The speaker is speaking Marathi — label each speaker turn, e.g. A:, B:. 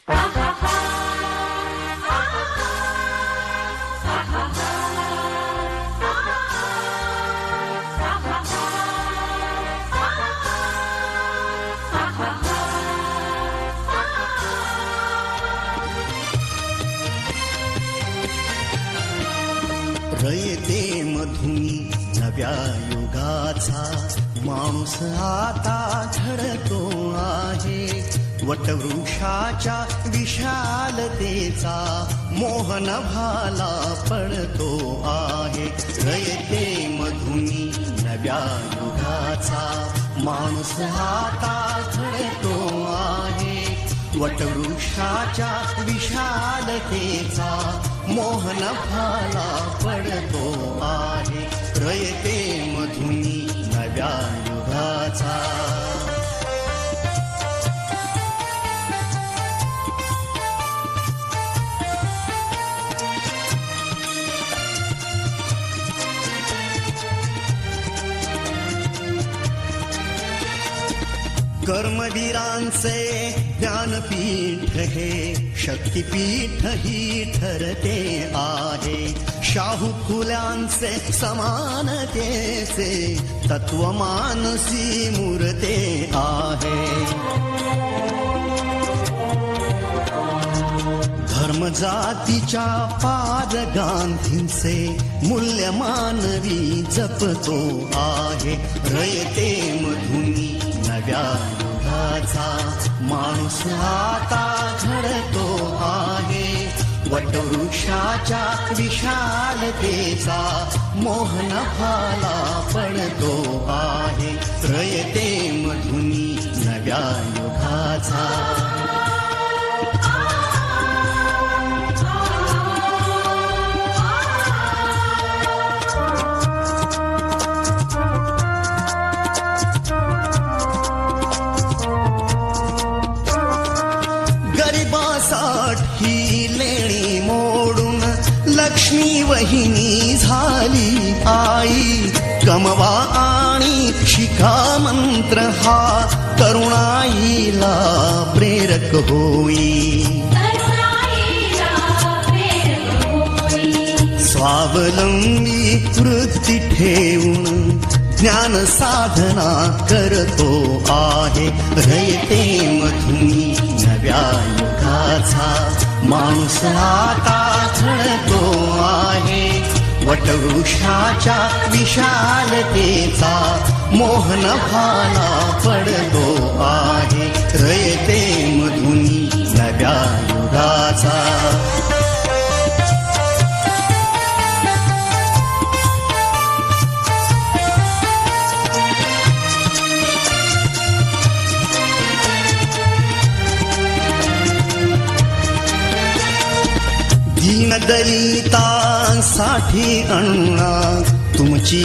A: रयते मधुनी नव्या युगाचा माणूस आता घडतो आहे. वटवृक्षाच्या विशालतेचा मोहन भाला पडतो आहे. रयते मधुनी नव्या युगाचा माणूस आता घडतो आहे. वटवृक्षाच्या विशालतेचा मोहन भाला पडतो आहे. रयते मधुनी नव्या युगाचा. कर्मवीरांचे ज्ञानपीठ हे शक्तिपीठ ही ठरते आहे. शाहू फुल्यांचे समानतेचे तत्वमानसी मूर्ते आहे. धर्म जातीच्या पार गांधींचे मूल्य मानवी जपतो आहे. रयते मधुनी नव्या युगाचा माणूस आता घडतो आहे. वटवृक्षाच्या विशालतेचा मोहन भाला पडतो आहे. रयते मधुनी नव्या युगाचा. ही लेणी मोडून लक्ष्मी वहिनी झाली आई. कमवा आणि शिका मंत्र हा तरुणाईला प्रेरक होई. स्वावलंबी वृत्ती ठेवून ज्ञान साधना करतो आहे. रयते मधुनी नव्या युगाचा माणूस आता घडतो आहे. वटवृक्षाच्या विशालतेचा मोहन भाला पडतो आहे. रयते मधुनी नव्या युगाचा. दीनदलितांसाठी अण्णा तुमची